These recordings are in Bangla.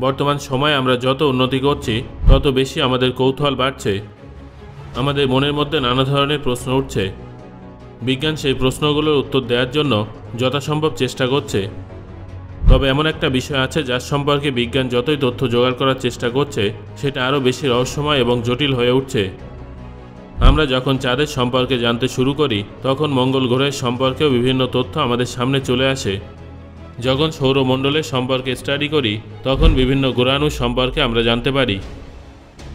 বর্তমান সময়ে আমরা যত উন্নতি করছি তত বেশি আমাদের কৌতূহল বাড়ছে। আমাদের মনের মধ্যে নানা ধরনের প্রশ্ন উঠছে। বিজ্ঞান সেই প্রশ্নগুলোর উত্তর দেওয়ার জন্য যথাসম্ভব চেষ্টা করছে। তবে এমন একটা বিষয় আছে যার সম্পর্কে বিজ্ঞান যতই তথ্য জোগাড় করার চেষ্টা করছে সেটা আরও বেশি রহস্যময় এবং জটিল হয়ে উঠছে। আমরা যখন চাঁদের সম্পর্কে জানতে শুরু করি তখন মঙ্গল গ্রহের সম্পর্কেও বিভিন্ন তথ্য আমাদের সামনে চলে আসে। যখন সৌরমণ্ডলের সম্পর্কে স্টাডি করি তখন বিভিন্ন গ্রহাণু সম্পর্কে আমরা জানতে পারি।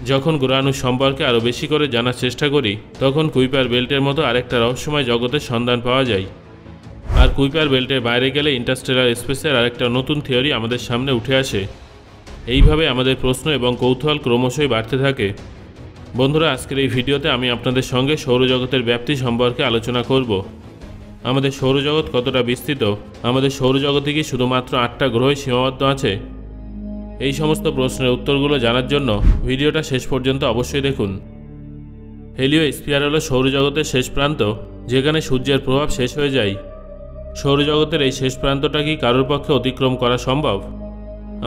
যখন গ্রহাণু সম্পর্কে আরও বেশি করে জানার চেষ্টা করি তখন কুইপার বেল্টের মতো আরেকটা রহস্যময় জগতের সন্ধান পাওয়া যায়। আর কুইপার বেল্টের বাইরে গেলে ইন্টারস্টেলার স্পেসের আরেকটা নতুন থিওরি আমাদের সামনে উঠে আসে। এইভাবে আমাদের প্রশ্ন এবং কৌতূহল ক্রমশই বাড়তে থাকে। বন্ধুরা, আজকের এই ভিডিওতে আমি আপনাদের সঙ্গে সৌরজগতের ব্যাপ্তি সম্পর্কে আলোচনা করব। আমাদের সৌরজগৎ কতটা বিস্তৃত, আমাদের সৌরজগতে কি শুধুমাত্র 8টা গ্রহই সীমাবদ্ধ আছে? এই সমস্ত প্রশ্নের উত্তরগুলো জানার জন্য ভিডিওটা শেষ পর্যন্ত অবশ্যই দেখুন। হেলিওস্ফিয়ার হলো সৌরজগতের শেষ প্রান্ত, যেখানে সূর্যের প্রভাব শেষ হয়ে যায়। সৌরজগতের এই শেষ প্রান্তটা কি কারোর পক্ষে অতিক্রম করা সম্ভব?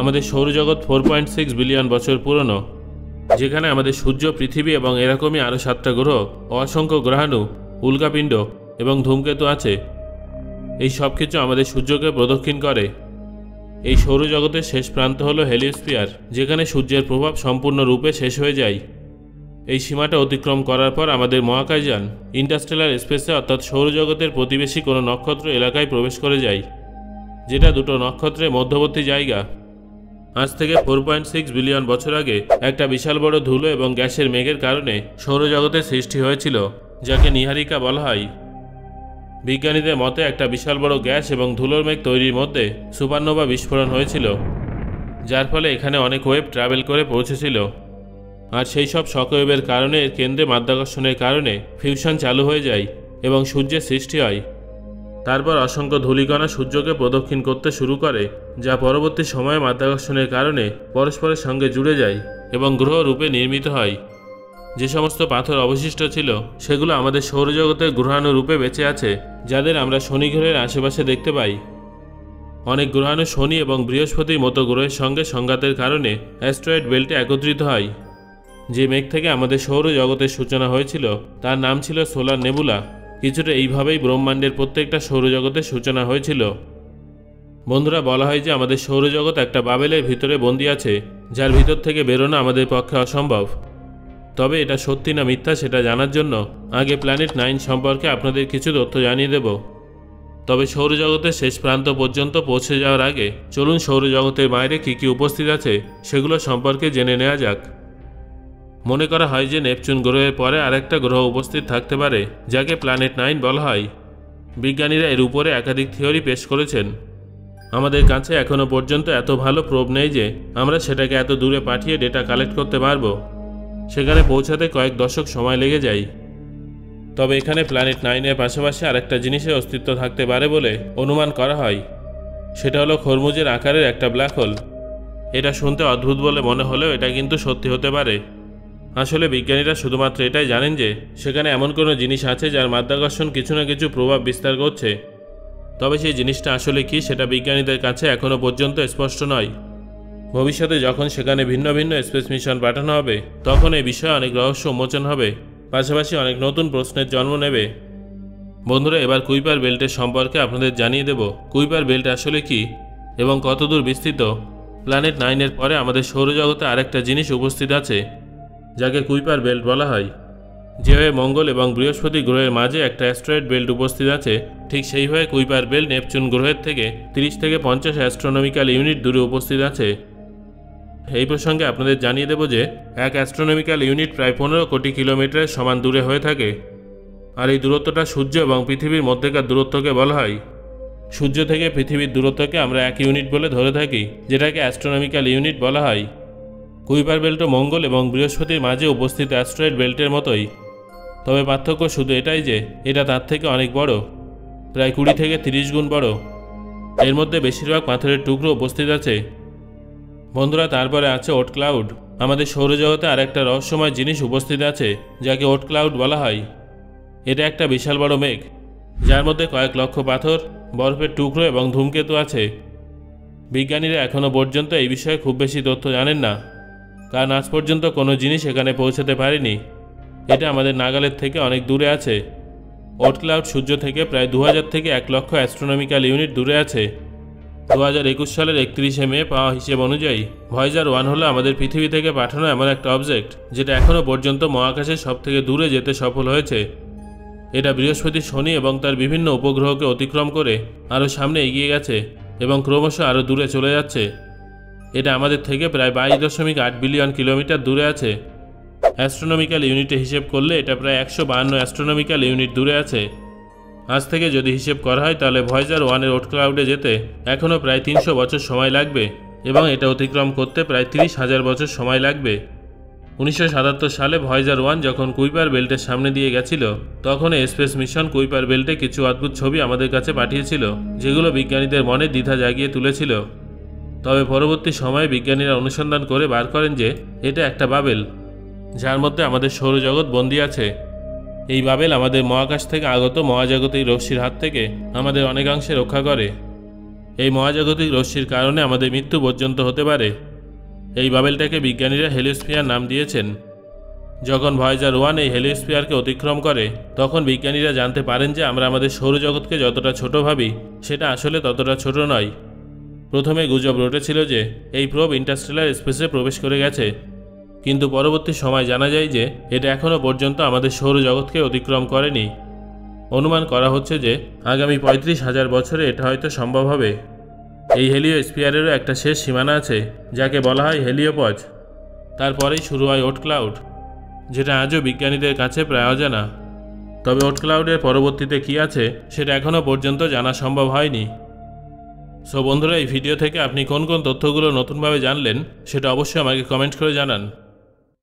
আমাদের সৌরজগৎ 4.6 বিলিয়ন বছর পুরনো, যেখানে আমাদের সূর্য, পৃথিবী এবং এরকমই আরও 7টা গ্রহ, অসংখ্য গ্রহাণু, উল্কাপিণ্ড এবং ধূমকেতু আছে। এই সব কিছু আমাদের সূর্যকে প্রদক্ষিণ করে। এই সৌরজগতের শেষ প্রান্ত হলো হেলিওস্ফিয়ার, যেখানে সূর্যের প্রভাব সম্পূর্ণরূপে শেষ হয়ে যায়। এই সীমাটা অতিক্রম করার পর আমাদের মহাকাশযান ইন্টারস্টেলার স্পেসে অর্থাৎ সৌরজগতের প্রতিবেশী কোনো নক্ষত্র এলাকায় প্রবেশ করে যায়, যেটা দুটো নক্ষত্রের মধ্যবর্তী জায়গা। আজ থেকে 4.6 বিলিয়ন বছর আগে একটা বিশাল বড় ধুলো এবং গ্যাসের মেঘের কারণে সৌরজগতের সৃষ্টি হয়েছিল, যাকে নীহারিকা বলা হয়। বিজ্ঞানীদের মতে একটা বিশাল বড় গ্যাস এবং ধুলোর মেঘ তৈরির মধ্যে সুপারনোভা বিস্ফোরণ হয়েছিল, যার ফলে এখানে অনেক ওয়েভ ট্রাভেল করে পৌঁছেছিল। আর সেই সব শকওয়েভের কারণে এর কেন্দ্রে মাধ্যাকর্ষণের কারণে ফিউশন চালু হয়ে যায় এবং সূর্যের সৃষ্টি হয়। তারপর অসংখ্য ধূলিকণা সূর্যকে প্রদক্ষিণ করতে শুরু করে, যা পরবর্তী সময়ে মাধ্যাকর্ষণের কারণে পরস্পরের সঙ্গে জুড়ে যায় এবং গ্রহ রূপে নির্মিত হয়। যে সমস্ত পাথর অবশিষ্ট ছিল সেগুলো আমাদের সৌরজগতের গ্রহাণু রূপে বেঁচে আছে, যাদের আমরা শনি গ্রহের আশেপাশে দেখতে পাই। অনেক গ্রহাণু শনি এবং বৃহস্পতির মতো গ্রহের সঙ্গে সংঘাতের কারণে অ্যাস্ট্রয়েড বেল্টে একত্রিত হয়। যে মেঘ থেকে আমাদের সৌরজগতের সূচনা হয়েছিল তার নাম ছিল সোলার নেবুলা। কিছুটা এইভাবেই ব্রহ্মাণ্ডের প্রত্যেকটা সৌরজগতের সূচনা হয়েছিল। বন্ধুরা, বলা হয় যে আমাদের সৌরজগৎ একটা বাবেলের ভিতরে বন্দী আছে, যার ভিতর থেকে বেরোনো আমাদের পক্ষে অসম্ভব। তবে এটা সত্যি না মিথ্যা সেটা জানার জন্য আগে প্ল্যানেট 9 সম্পর্কে আপনাদের কিছু তথ্য জানিয়ে দেব। তবে সৌরজগতের শেষ প্রান্ত পর্যন্ত পৌঁছে যাওয়ার আগে চলুন সৌরজগতের বাইরে কী কী উপস্থিত আছে সেগুলো সম্পর্কে জেনে নেওয়া যাক। মনে করা হয় যে নেপচুন গ্রহের পরে আরেকটা গ্রহ উপস্থিত থাকতে পারে, যাকে প্ল্যানেট 9 বলা হয়। বিজ্ঞানীরা এর উপরে একাধিক থিওরি পেশ করেছেন। আমাদের কাছে এখনও পর্যন্ত এত ভালো প্রোব নেই যে আমরা সেটাকে এত দূরে পাঠিয়ে ডেটা কালেক্ট করতে পারবো। সেখানে পৌঁছাতে কয়েক দশক সময় লেগে যায়। তবে এখানে প্ল্যানেট 9-এর পাশাপাশি আরেকটা জিনিসের অস্তিত্ব থাকতে পারে বলে অনুমান করা হয়। সেটা হলো খরমুজের আকারের একটা ব্ল্যাক হোল। এটা শুনতে অদ্ভুত বলে মনে হলেও এটা কিন্তু সত্যি হতে পারে। আসলে বিজ্ঞানীরা শুধুমাত্র এটাই জানেন যে সেখানে এমন কোনো জিনিস আছে যার মাধ্যাকর্ষণ কিছু না কিছু প্রভাব বিস্তার করছে। তবে সেই জিনিসটা আসলে কি সেটা বিজ্ঞানীদের কাছে এখনও পর্যন্ত স্পষ্ট নয়। ভবিষ্যতে যখন সেখানে ভিন্ন ভিন্ন স্পেস মিশন পাঠানো হবে তখন এই বিষয়ে অনেক রহস্য উন্মোচন হবে, পাশাপাশি অনেক নতুন প্রশ্নের জন্ম নেবে। বন্ধুরা, এবার কুইপার বেল্টের সম্পর্কে আপনাদের জানিয়ে দেব কুইপার বেল্ট আসলে কি এবং কতদূর বিস্তৃত। প্ল্যানেট 9-এর পরে আমাদের সৌরজগতে আরেকটা জিনিস উপস্থিত আছে, যাকে কুইপার বেল্ট বলা হয়। যেভাবে মঙ্গল এবং বৃহস্পতি গ্রহের মাঝে একটা অ্যাস্ট্রয়েড বেল্ট উপস্থিত আছে, ঠিক সেইভাবে কুইপার বেল্ট নেপচুন গ্রহের থেকে 30 থেকে 50 অ্যাস্ট্রোনমিক্যাল ইউনিট দূরে উপস্থিত আছে। এই প্রসঙ্গে আপনাদের জানিয়ে দেব যে এক অ্যাস্ট্রোনমিক্যাল ইউনিট প্রায় 15 কোটি কিলোমিটারের সমান দূরে হয়ে থাকে। আর এই দূরত্বটা সূর্য এবং পৃথিবীর মধ্যেকার দূরত্বকে বলা হয়। সূর্য থেকে পৃথিবীর দূরত্বকে আমরা 1 ইউনিট বলে ধরে থাকি, যেটাকে অ্যাস্ট্রোনমিক্যাল ইউনিট বলা হয়। কুইপার বেল্টও মঙ্গল এবং বৃহস্পতির মাঝে উপস্থিত অ্যাস্ট্রয়েড বেল্টের মতোই। তবে পার্থক্য শুধু এটাই যে এটা তার থেকে অনেক বড়, প্রায় 20 থেকে 30 গুণ বড়। এর মধ্যে বেশিরভাগ পাথরের টুকরো উপস্থিত আছে। বন্ধুরা, তারপরে আছে ওট ক্লাউড। আমাদের সৌরজগতে আরেকটা রহস্যময় জিনিস উপস্থিত আছে, যাকে ওট ক্লাউড বলা হয়। এটা একটা বিশাল বড় মেঘ, যার মধ্যে কয়েক লক্ষ পাথর, বরফের টুকরো এবং ধূমকেতু আছে। বিজ্ঞানীরা এখনও পর্যন্ত এই বিষয়ে খুব বেশি তথ্য জানেন না, কারণ আজ পর্যন্ত কোনো জিনিস এখানে পৌঁছাতে পারেনি। এটা আমাদের নাগালের থেকে অনেক দূরে আছে। ওট ক্লাউড সূর্য থেকে প্রায় 2000 থেকে 1 লক্ষ অ্যাস্ট্রোনমিক্যাল ইউনিট দূরে আছে। 2021 সালের 31শে মে পাওয়া হিসেব অনুযায়ী ভয়েজার 1 হলো আমাদের পৃথিবী থেকে পাঠানো এমন একটা অবজেক্ট যেটা এখনও পর্যন্ত মহাকাশের সবথেকে দূরে যেতে সফল হয়েছে। এটা বৃহস্পতি, শনি এবং তার বিভিন্ন উপগ্রহকে অতিক্রম করে আরও সামনে এগিয়ে গেছে এবং ক্রমশ আরও দূরে চলে যাচ্ছে। এটা আমাদের থেকে প্রায় 22.8 বিলিয়ন কিলোমিটার দূরে আছে। অ্যাস্ট্রোনমিক্যাল ইউনিটে হিসেব করলে এটা প্রায় 152 অ্যাস্ট্রোনমিক্যাল ইউনিট দূরে আছে। আজ থেকে যদি হিসেব করা হয় তাহলে ভয়েজার 1-এর ওট ক্লাউডে যেতে এখনও প্রায় 300 বছর সময় লাগবে এবং এটা অতিক্রম করতে প্রায় 30,000 বছর সময় লাগবে। 1977 সালে ভয়েজার 1 যখন কুইপার বেল্টের সামনে দিয়ে গেছিল, তখন স্পেস মিশন কুইপার বেল্টে কিছু অদ্ভুত ছবি আমাদের কাছে পাঠিয়েছিল, যেগুলো বিজ্ঞানীদের মনে দ্বিধা জাগিয়ে তুলেছিল। তবে পরবর্তী সময়ে বিজ্ঞানীরা অনুসন্ধান করে বার করেন যে এটা একটা বাবেল, যার মধ্যে আমাদের সৌরজগৎ বন্দী আছে। এই বাবেল আমাদের মহাকাশ থেকে আগত মহাজাগতিক রশ্মির হাত থেকে আমাদের অনেকাংশে রক্ষা করে। এই মহাজাগতিক রশ্মির কারণে আমাদের মৃত্যু পর্যন্ত হতে পারে। এই বাবেলটাকে বিজ্ঞানীরা হেলিওস্ফিয়ার নাম দিয়েছেন। যখন ভয়েজার 1 এই হেলিওস্ফিয়ারকে অতিক্রম করে, তখন বিজ্ঞানীরা জানতে পারেন যে আমরা আমাদের সৌরজগৎকে যতটা ছোট ভাবি সেটা আসলে ততটা ছোট নয়। প্রথমে গুজব রটেছিল যে এই প্রোব ইন্টারস্টেলার স্পেসে প্রবেশ করে গেছে, কিন্তু পরবর্তী সময় জানা যায় যে এটা এখনও পর্যন্ত আমাদের সৌরজগৎকে অতিক্রম করেনি। অনুমান করা হচ্ছে যে আগামী 35,000 বছরে এটা হয়তো সম্ভব হবে। এই হেলিওস্ফিয়ারেরও একটা শেষ সীমানা আছে, যাকে বলা হয় হেলিওপজ। তারপরেই শুরু হয় ওট ক্লাউড, যেটা আজও বিজ্ঞানীদের কাছে প্রায় অজানা। তবে ওট ক্লাউডের পরবর্তীতে কী আছে সেটা এখনও পর্যন্ত জানা সম্ভব হয়নি। সো বন্ধুরা, এই ভিডিও থেকে আপনি কোন কোন তথ্যগুলো নতুনভাবে জানলেন সেটা অবশ্যই আমাকে কমেন্ট করে জানান।